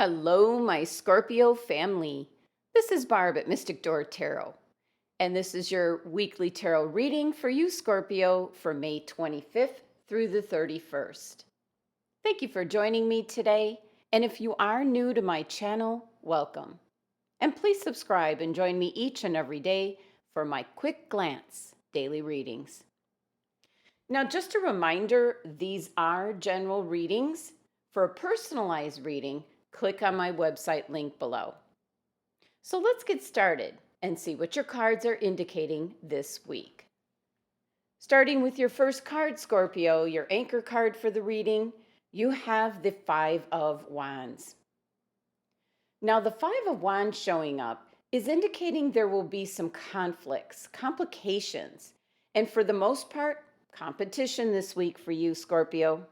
Hello, my Scorpio family. This is Barb at Mystic Door Tarot, and this is your weekly tarot reading for you, Scorpio, for May 25th through the 31st. Thank you for joining me today, and if you are new to my channel, welcome. And please subscribe and join me each and every day for my quick glance daily readings. Now, just a reminder, these are general readings. For a personalized reading, click on my website link below. So let's get started and see what your cards are indicating this week. Starting with your first card, Scorpio, your anchor card for the reading, you have the Five of Wands. Now, the Five of Wands showing up is indicating there will be some conflicts, complications, and for the most part, competition this week for you, Scorpio.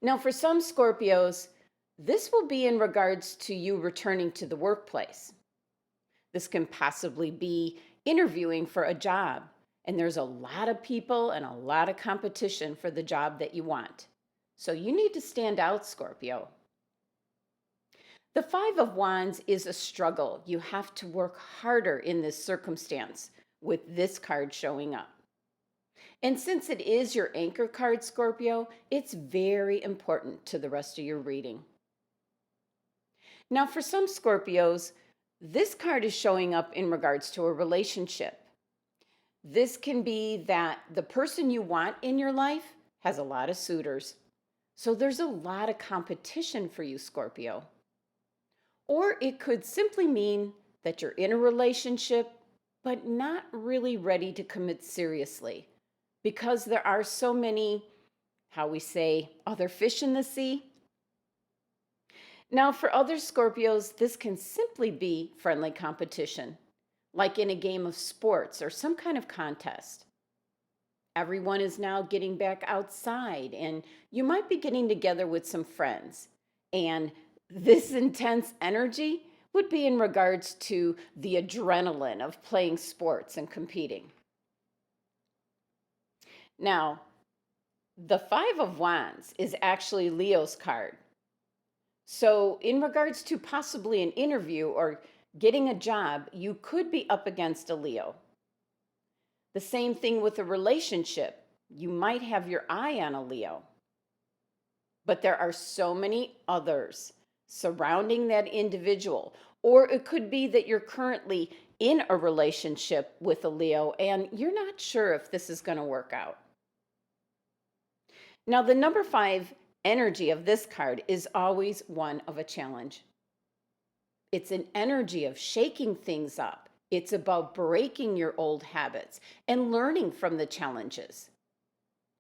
Now, for some Scorpios, this will be in regards to you returning to the workplace. This can possibly be interviewing for a job, and there's a lot of people and a lot of competition for the job that you want. So you need to stand out, Scorpio. The Five of Wands is a struggle. You have to work harder in this circumstance with this card showing up. And since it is your anchor card, Scorpio, it's very important to the rest of your reading. Now, for some Scorpios, this card is showing up in regards to a relationship. This can be that the person you want in your life has a lot of suitors. So there's a lot of competition for you, Scorpio. Or it could simply mean that you're in a relationship, but not really ready to commit seriously because there are so many, how we say, other fish in the sea. Now, for other Scorpios, this can simply be friendly competition, like in a game of sports or some kind of contest. Everyone is now getting back outside, and you might be getting together with some friends. And this intense energy would be in regards to the adrenaline of playing sports and competing. Now, the Five of Wands is actually Leo's card. So, in regards to possibly an interview or getting a job, you could be up against a Leo. The same thing with a relationship. You might have your eye on a Leo. But there are so many others surrounding that individual. Or it could be that you're currently in a relationship with a Leo and you're not sure if this is going to work out. Now, the number 5 energy of this card is always one of a challenge. It's an energy of shaking things up. It's about breaking your old habits and learning from the challenges,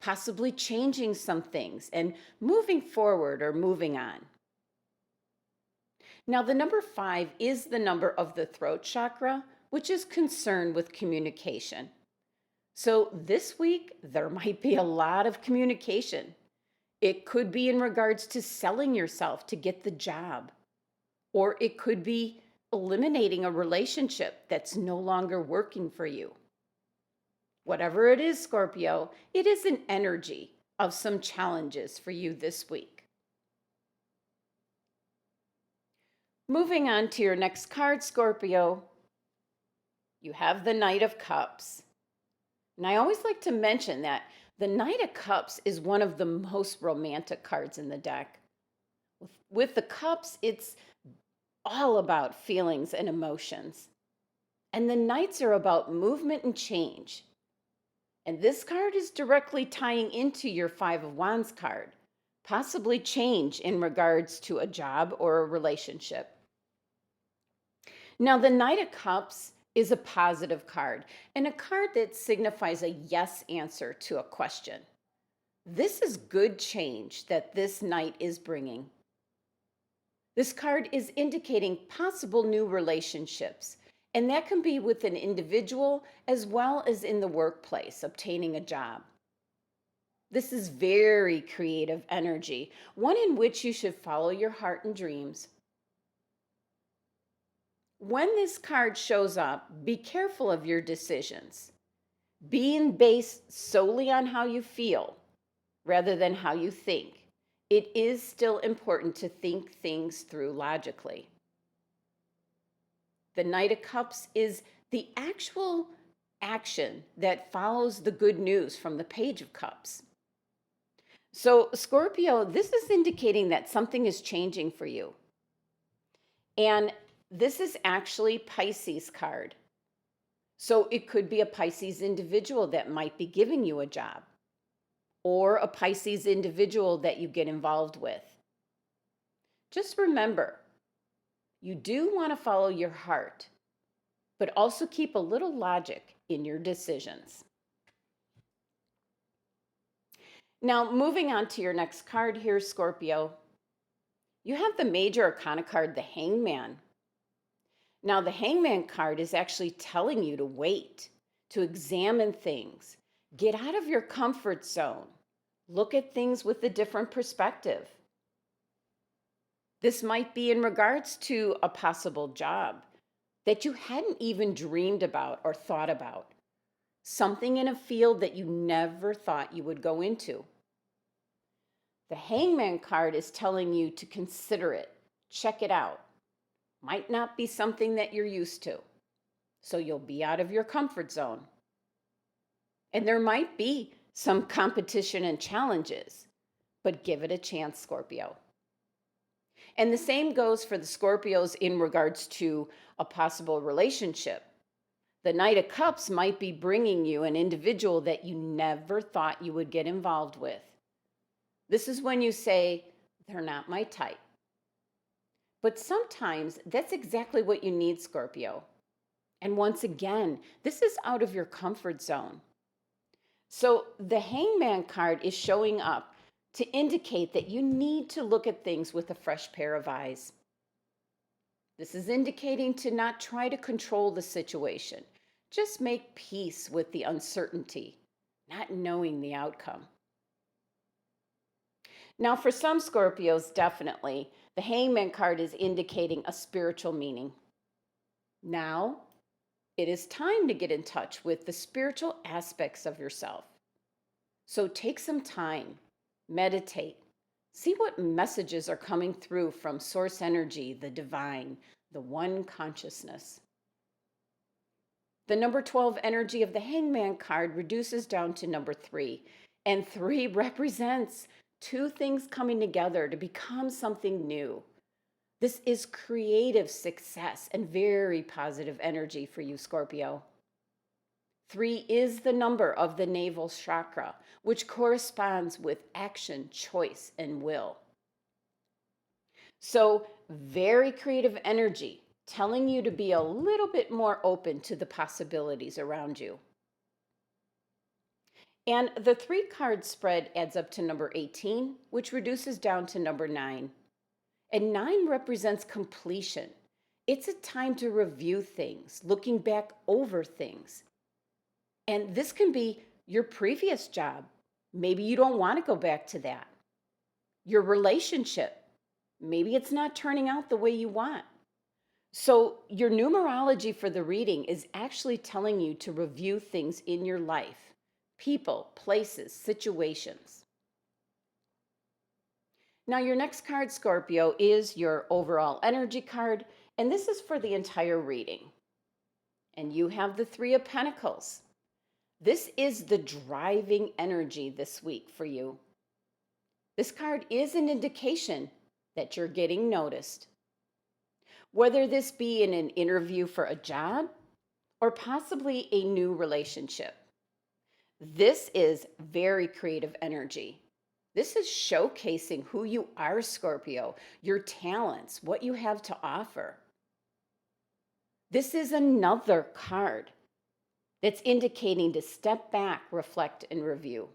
possibly changing some things and moving forward or moving on. Now, the number 5 is the number of the throat chakra, which is concerned with communication. So this week, there might be a lot of communication. It could be in regards to selling yourself to get the job, or it could be eliminating a relationship that's no longer working for you. Whatever it is, Scorpio, it is an energy of some challenges for you this week. Moving on to your next card, Scorpio, you have the Knight of Cups. And I always like to mention that the Knight of Cups is one of the most romantic cards in the deck. With the cups, it's all about feelings and emotions. And the Knights are about movement and change. And this card is directly tying into your Five of Wands card, possibly change in regards to a job or a relationship. Now, the Knight of Cups is a positive card and a card that signifies a yes answer to a question. This is good change that this Knight is bringing. This card is indicating possible new relationships, and that can be with an individual as well as in the workplace, obtaining a job. This is very creative energy, one in which you should follow your heart and dreams. When this card shows up, be careful of your decisions. Being based solely on how you feel rather than how you think it is still important to think things through logically. The Knight of Cups is the actual action that follows the good news from the Page of Cups. So, Scorpio, this is indicating that something is changing for you. And this is actually Pisces card. So, it could be a Pisces individual that might be giving you a job, or a Pisces individual that you get involved with. Just remember, you do want to follow your heart, but also keep a little logic in your decisions. Now, moving on to your next card here, Scorpio, you have the Major Arcana card, the Hangman. Now, the Hangman card is actually telling you to wait, to examine things, get out of your comfort zone, look at things with a different perspective. This might be in regards to a possible job that you hadn't even dreamed about or thought about, something in a field that you never thought you would go into. The Hangman card is telling you to consider it, check it out. Might not be something that you're used to, so you'll be out of your comfort zone. And there might be some competition and challenges, but give it a chance, Scorpio. And the same goes for the Scorpios in regards to a possible relationship. The Knight of Cups might be bringing you an individual that you never thought you would get involved with. This is when you say, they're not my type. But sometimes that's exactly what you need, Scorpio. And once again, this is out of your comfort zone. So the Hangman card is showing up to indicate that you need to look at things with a fresh pair of eyes. This is indicating to not try to control the situation. Just make peace with the uncertainty, not knowing the outcome. Now, for some Scorpios, definitely, the Hangman card is indicating a spiritual meaning. Now, it is time to get in touch with the spiritual aspects of yourself. So take some time, meditate, see what messages are coming through from source energy, the divine, the one consciousness. The number 12 energy of the Hangman card reduces down to number 3, and 3 represents two things coming together to become something new. This is creative success and very positive energy for you, Scorpio. 3 is the number of the navel chakra, which corresponds with action, choice, and will. So, very creative energy, telling you to be a little bit more open to the possibilities around you. And the 3 card spread adds up to number 18, which reduces down to number 9. And 9 represents completion. It's a time to review things, looking back over things. And this can be your previous job. Maybe you don't want to go back to that. Your relationship. Maybe it's not turning out the way you want. So your numerology for the reading is actually telling you to review things in your life. People, places, situations. Now, your next card, Scorpio, is your overall energy card, and this is for the entire reading. And you have the 3 of Pentacles. This is the driving energy this week for you. This card is an indication that you're getting noticed. Whether this be in an interview for a job or possibly a new relationship. This is very creative energy. This is showcasing who you are, Scorpio, your talents, what you have to offer. This is another card that's indicating to step back, reflect, and review.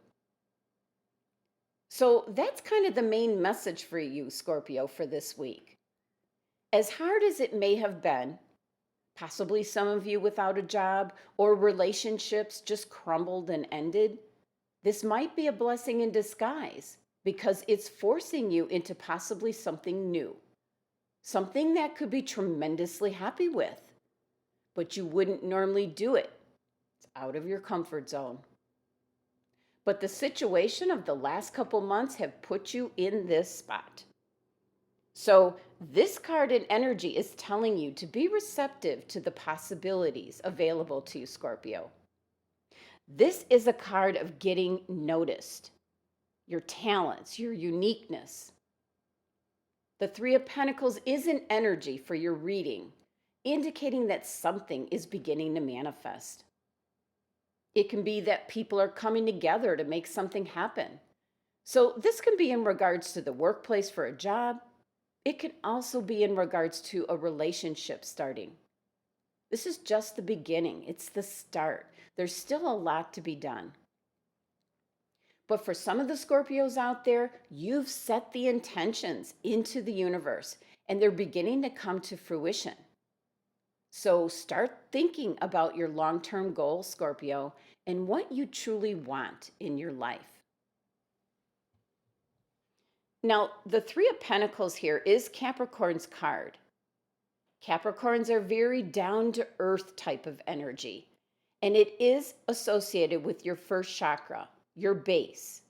So that's kind of the main message for you, Scorpio, for this week. As hard as it may have been, possibly some of you without a job or relationships just crumbled and ended, this might be a blessing in disguise because it's forcing you into possibly something new, something that could be tremendously happy with, but you wouldn't normally do it. It's out of your comfort zone. But the situation of the last couple months have put you in this spot. So, this card in energy is telling you to be receptive to the possibilities available to you, Scorpio. This is a card of getting noticed, your talents, your uniqueness. The Three of Pentacles is an energy for your reading, indicating that something is beginning to manifest. It can be that people are coming together to make something happen. So, this can be in regards to the workplace for a job. It can also be in regards to a relationship starting. This is just the beginning, it's the start. There's still a lot to be done. But for some of the Scorpios out there, you've set the intentions into the universe and they're beginning to come to fruition. So start thinking about your long-term goals, Scorpio, and what you truly want in your life. Now, the Three of Pentacles here is Capricorn's card. Capricorns are very down-to-earth type of energy, and it is associated with your first chakra, your base,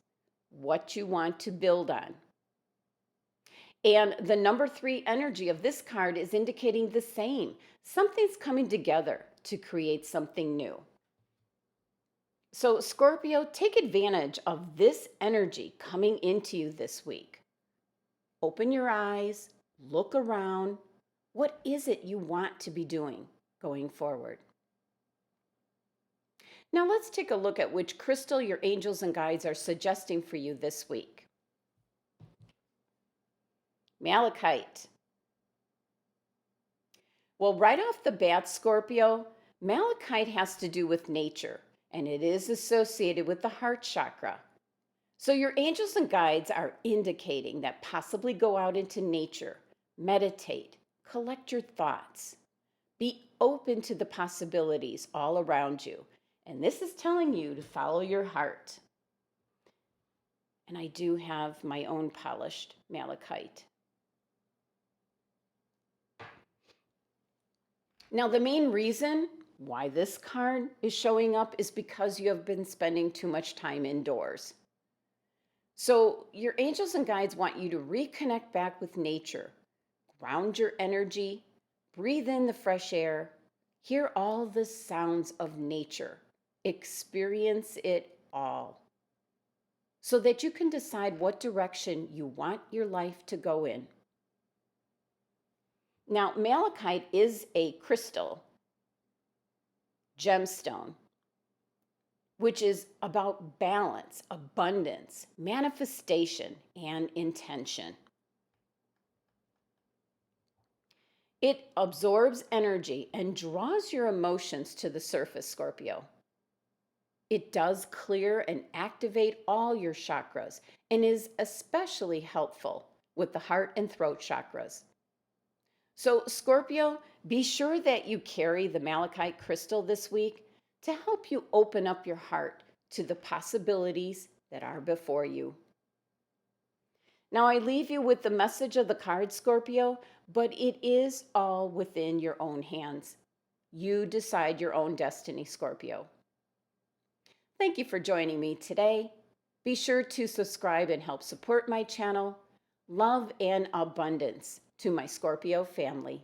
what you want to build on. And the number 3 energy of this card is indicating the same. Something's coming together to create something new. So, Scorpio, take advantage of this energy coming into you this week. Open your eyes, look around. What is it you want to be doing going forward? Now let's take a look at which crystal your angels and guides are suggesting for you this week. Malachite. Well, right off the bat, Scorpio, malachite has to do with nature, and it is associated with the heart chakra. So your angels and guides are indicating that possibly go out into nature, meditate, collect your thoughts, be open to the possibilities all around you. And this is telling you to follow your heart. And I do have my own polished malachite. Now, the main reason why this card is showing up is because you have been spending too much time indoors. So your angels and guides want you to reconnect back with nature, ground your energy, breathe in the fresh air, hear all the sounds of nature, experience it all, so that you can decide what direction you want your life to go in. Now, malachite is a crystal gemstone, which is about balance, abundance, manifestation, and intention. It absorbs energy and draws your emotions to the surface, Scorpio. It does clear and activate all your chakras and is especially helpful with the heart and throat chakras. So, Scorpio, be sure that you carry the malachite crystal this week to help you open up your heart to the possibilities that are before you. Now, I leave you with the message of the card, Scorpio, but it is all within your own hands. You decide your own destiny, Scorpio. Thank you for joining me today. Be sure to subscribe and help support my channel. Love and abundance to my Scorpio family.